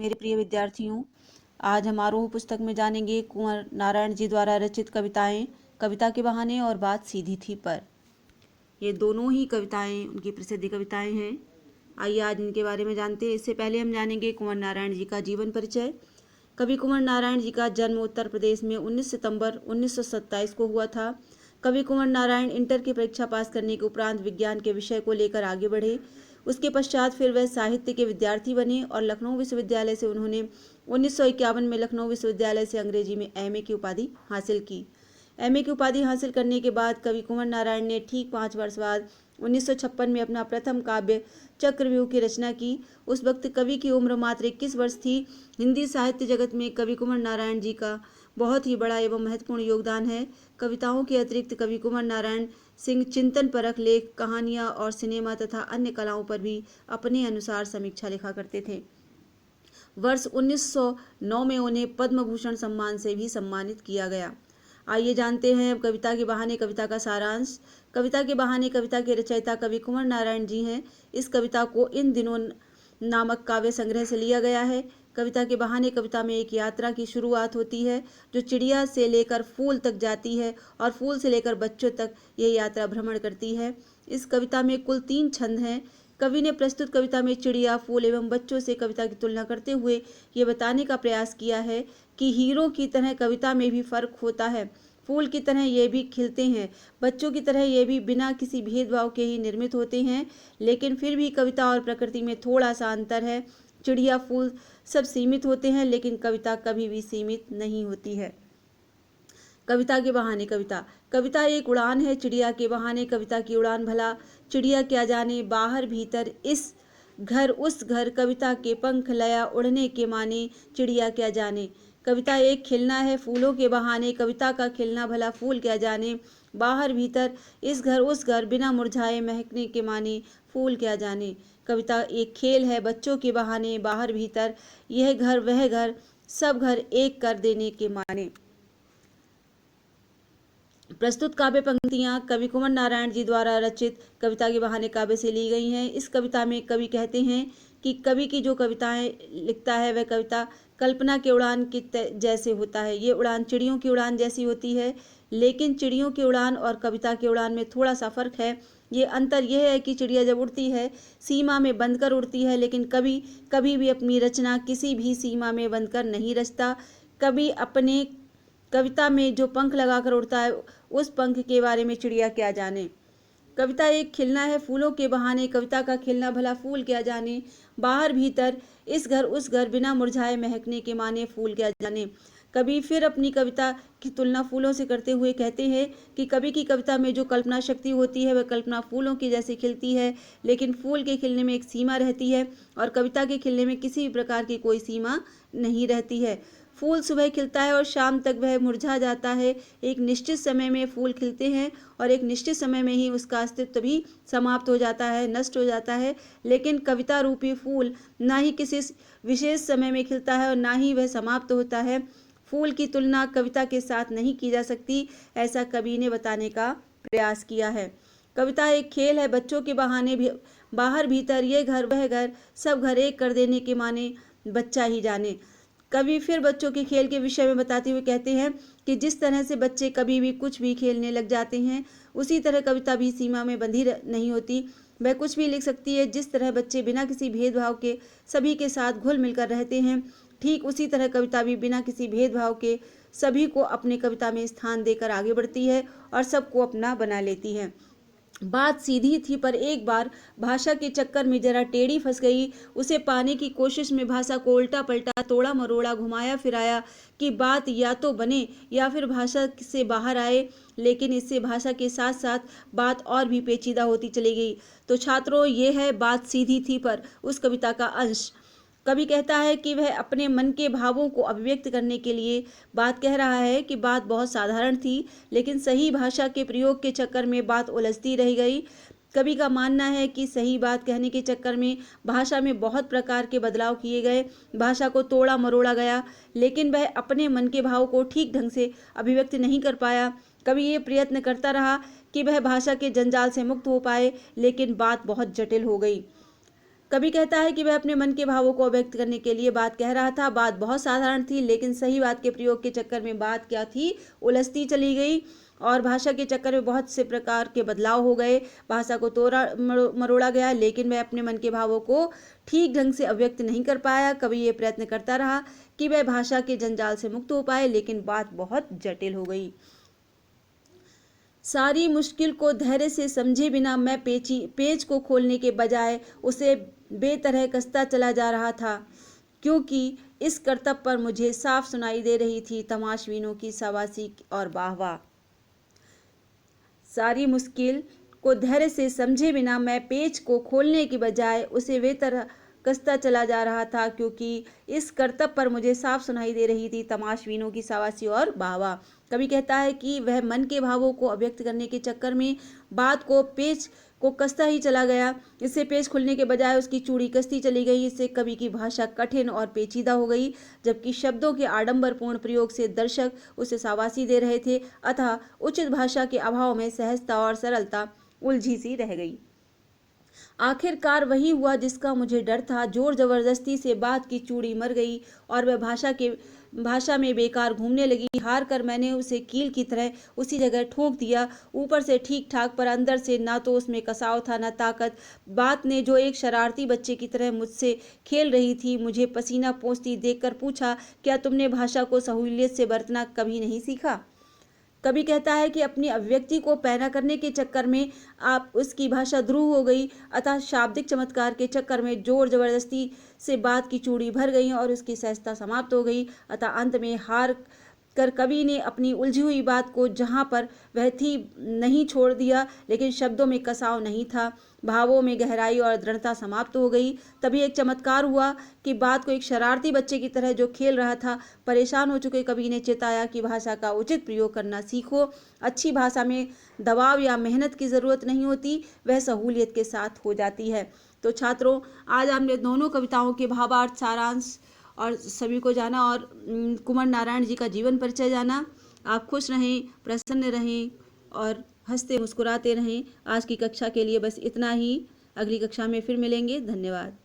मेरे प्रिय विद्यार्थियों, आज हम आरोह पुस्तक में जानेंगे कुंवर नारायण जी द्वारा रचित कविताएं कविता के बहाने और बात सीधी थी पर। ये दोनों ही कविताएं उनकी प्रसिद्ध कविताएं हैं। आइए आज इनके बारे में जानते हैं। इससे पहले हम जानेंगे कुंवर नारायण जी का जीवन परिचय। कवि कुंवर नारायण जी का जन्म उत्तर प्रदेश में 19 सितंबर 1927 को हुआ था। कवि कुंवर नारायण इंटर की परीक्षा पास करने के उपरांत विज्ञान के विषय को लेकर आगे बढ़े। उसके पश्चात फिर वह साहित्य के विद्यार्थी बने और लखनऊ विश्वविद्यालय से उन्होंने 1951 में लखनऊ विश्वविद्यालय से अंग्रेजी में एमए की उपाधि हासिल की। एमए की उपाधि हासिल करने के बाद कवि कुंवर नारायण ने ठीक 5 वर्ष बाद 1956 में अपना प्रथम काव्य चक्रव्यूह की रचना की। उस वक्त कवि की उम्र मात्र 21 वर्ष थी। हिंदी साहित्य जगत में कवि कुंवर नारायण जी का बहुत ही बड़ा एवं महत्वपूर्ण योगदान है। कविताओं के अतिरिक्त कवि कुंवर नारायण सिंह चिंतन परक लेख, कहानियां और सिनेमा तथा अन्य कलाओं पर भी अपने अनुसार समीक्षा लिखा करते थे। वर्ष 1909 में उन्हें पद्म भूषण सम्मान से भी सम्मानित किया गया। आइए जानते हैं अब कविता के बहाने कविता का सारांश। कविता के बहाने कविता के रचयिता कवि कुंवर नारायण जी हैं। इस कविता को इन दिनों नामक काव्य संग्रह से लिया गया है। कविता के बहाने कविता में एक यात्रा की शुरुआत होती है जो चिड़िया से लेकर फूल तक जाती है और फूल से लेकर बच्चों तक यह यात्रा भ्रमण करती है। इस कविता में कुल 3 छंद हैं। कवि ने प्रस्तुत कविता में चिड़िया, फूल एवं बच्चों से कविता की तुलना करते हुए ये बताने का प्रयास किया है कि हीरों की तरह कविता में भी फर्क होता है। फूल की तरह ये भी खिलते हैं, बच्चों की तरह ये भी बिना किसी भेदभाव के ही निर्मित होते हैं, लेकिन फिर भी कविता और प्रकृति में थोड़ा सा अंतर है। चिड़िया, फूल सब सीमित होते हैं, लेकिन कविता कभी भी सीमित नहीं होती है। कविता के बहाने कविता कविता एक उड़ान है। चिड़िया के बहाने कविता की उड़ान भला चिड़िया क्या जाने, बाहर भीतर इस घर उस घर, कविता के पंख लया उड़ने के माने, चिड़िया क्या जाने। कविता एक खिलना है फूलों के बहाने, कविता का खिलना भला फूल क्या जाने, बाहर भीतर इस घर उस घर, बिना मुरझाए महकने के माने, फूल क्या जाने। कविता एक खेल है बच्चों के बहाने, बाहर भीतर यह घर वह घर, सब घर एक कर देने के माने। प्रस्तुत काव्य पंक्तियां कवि कुंवर नारायण जी द्वारा रचित कविता के बहाने काव्य से ली गई हैं। इस कविता में कवि कहते हैं कि कवि की जो कविताएं लिखता है वह कविता कल्पना के उड़ान की जैसे होता है। ये उड़ान चिड़ियों की उड़ान जैसी होती है, लेकिन चिड़ियों की उड़ान और कविता की उड़ान में थोड़ा सा फर्क है। ये अंतर यह है कि चिड़िया जब उड़ती है सीमा में बंधकर उड़ती है, लेकिन कवि कभी भी अपनी रचना किसी भी सीमा में बंधकर नहीं रचता। कवि अपने कविता में जो पंख लगाकर उड़ता है उस पंख के बारे में चिड़िया क्या जाने। कविता एक खिलना है फूलों के बहाने, कविता का खिलना भला फूल क्या जाने, बाहर भीतर इस घर उस घर, बिना मुरझाए महकने के माने, फूल क्या जाने। कवि फिर अपनी कविता की तुलना फूलों से करते हुए कहते हैं कि कवि की कविता में जो कल्पना शक्ति होती है वह कल्पना फूलों की जैसे खिलती है, लेकिन फूल के खिलने में एक सीमा रहती है और कविता के खिलने में किसी भी प्रकार की कोई सीमा नहीं रहती है। फूल सुबह खिलता है और शाम तक वह मुरझा जाता है। एक निश्चित समय में फूल खिलते हैं और एक निश्चित समय में ही उसका अस्तित्व भी समाप्त हो जाता है, नष्ट हो जाता है। लेकिन कविता रूपी फूल ना ही किसी विशेष समय में खिलता है और ना ही वह समाप्त होता है। फूल की तुलना कविता के साथ नहीं की जा सकती, ऐसा कवि ने बताने का प्रयास किया है। कविता एक खेल है बच्चों के बहाने भी, बाहर भीतर ये घर वह घर, सब घर एक कर देने के माने, बच्चा ही जाने। कवि फिर बच्चों के खेल के विषय में बताते हुए कहते हैं कि जिस तरह से बच्चे कभी भी कुछ भी खेलने लग जाते हैं, उसी तरह कविता भी सीमा में बंधी नहीं होती, वह कुछ भी लिख सकती है। जिस तरह बच्चे बिना किसी भेदभाव के सभी के साथ घुल मिलकर रहते हैं, ठीक उसी तरह कविता भी बिना किसी भेदभाव के सभी को अपने कविता में स्थान देकर आगे बढ़ती है और सबको अपना बना लेती है। बात सीधी थी पर एक बार भाषा के चक्कर में जरा टेढ़ी फंस गई। उसे पाने की कोशिश में भाषा को उल्टा पलटा, तोड़ा मरोड़ा, घुमाया फिराया कि बात या तो बने या फिर भाषा से बाहर आए, लेकिन इससे भाषा के साथ साथ बात और भी पेचीदा होती चली गई। तो छात्रों, ये है बात सीधी थी पर उस कविता का अंश। कवि कहता है कि वह अपने मन के भावों को अभिव्यक्त करने के लिए बात कह रहा है कि बात बहुत साधारण थी, लेकिन सही भाषा के प्रयोग के चक्कर में बात उलझती रह गई। कवि का मानना है कि सही बात कहने के चक्कर में भाषा में बहुत प्रकार के बदलाव किए गए, भाषा को तोड़ा मरोड़ा गया, लेकिन वह अपने मन के भाव को ठीक ढंग से अभिव्यक्त नहीं कर पाया। कवि ये प्रयत्न करता रहा कि वह भाषा के जंजाल से मुक्त हो पाए, लेकिन बात बहुत जटिल हो गई। कवि कहता है कि वह अपने मन के भावों को व्यक्त करने के लिए बात कह रहा था। बात बहुत साधारण थी, लेकिन सही बात के प्रयोग के चक्कर में बात क्या थी, उलझती चली गई और भाषा के चक्कर में बहुत से प्रकार के बदलाव हो गए। भाषा को तोड़ा मरोड़ा गया, लेकिन वह अपने मन के भावों को ठीक ढंग से अभिव्यक्त नहीं कर पाया। कवि ये प्रयत्न करता रहा कि वह भाषा के जंजाल से मुक्त हो पाए, लेकिन बात बहुत जटिल हो गई। सारी मुश्किल को धैर्य से समझे बिना मैं पेज को खोलने के बजाय उसे बेतरह कसता चला जा रहा था, क्योंकि इस करतब पर मुझे साफ सुनाई दे रही थी तमाशबीनों की शाबाशी और वाहवाह। सारी मुश्किल को धैर्य से समझे बिना मैं पेज को खोलने के बजाय उसे बेतरह कसता चला जा रहा था, क्योंकि इस करतब पर मुझे साफ सुनाई दे रही थी तमाशबीनों की शाबाशी और वाहवाह। कवि कहता है कि वह मन के भावों को अभिव्यक्त करने के चक्कर में बात को पेज को कसता ही चला गया। इससे पेज खुलने के बजाय उसकी चूड़ी कसती चली गई। इससे कवि की भाषा कठिन और पेचीदा हो गई, जबकि शब्दों के आडंबरपूर्ण प्रयोग से दर्शक उसे शाबाशी दे रहे थे। अतः उचित भाषा के अभाव में सहजता और सरलता उलझी सी रह गई। आखिरकार वही हुआ जिसका मुझे डर था। जोर जबरदस्ती से बात की चूड़ी मर गई और वह भाषा में बेकार घूमने लगी। हार कर मैंने उसे कील की तरह उसी जगह ठोक दिया। ऊपर से ठीक ठाक, पर अंदर से ना तो उसमें कसाव था न ताकत। बात ने, जो एक शरारती बच्चे की तरह मुझसे खेल रही थी, मुझे पसीना पोंछती देखकर पूछा, क्या तुमने भाषा को सहूलियत से बरतना कभी नहीं सीखा? कवि कहता है कि अपनी अभिव्यक्ति को पैना करने के चक्कर में आप उसकी भाषा ध्रुव हो गई। अतः शाब्दिक चमत्कार के चक्कर में जोर जबरदस्ती से बात की चूड़ी भर गई और उसकी सहजता समाप्त हो गई। अतः अंत में हार कर कवि ने अपनी उलझी हुई बात को जहाँ पर वह थी नहीं छोड़ दिया, लेकिन शब्दों में कसाव नहीं था, भावों में गहराई और दृढ़ता समाप्त हो गई। तभी एक चमत्कार हुआ कि बात को एक शरारती बच्चे की तरह जो खेल रहा था, परेशान हो चुके कवि ने चेताया कि भाषा का उचित प्रयोग करना सीखो। अच्छी भाषा में दबाव या मेहनत की ज़रूरत नहीं होती, वह सहूलियत के साथ हो जाती है। तो छात्रों, आज हमने दोनों कविताओं के भावार्थ, सारांश और सभी को जाना और कुंवर नारायण जी का जीवन परिचय जाना। आप खुश रहें, प्रसन्न रहें और हंसते मुस्कुराते रहें। आज की कक्षा के लिए बस इतना ही। अगली कक्षा में फिर मिलेंगे। धन्यवाद।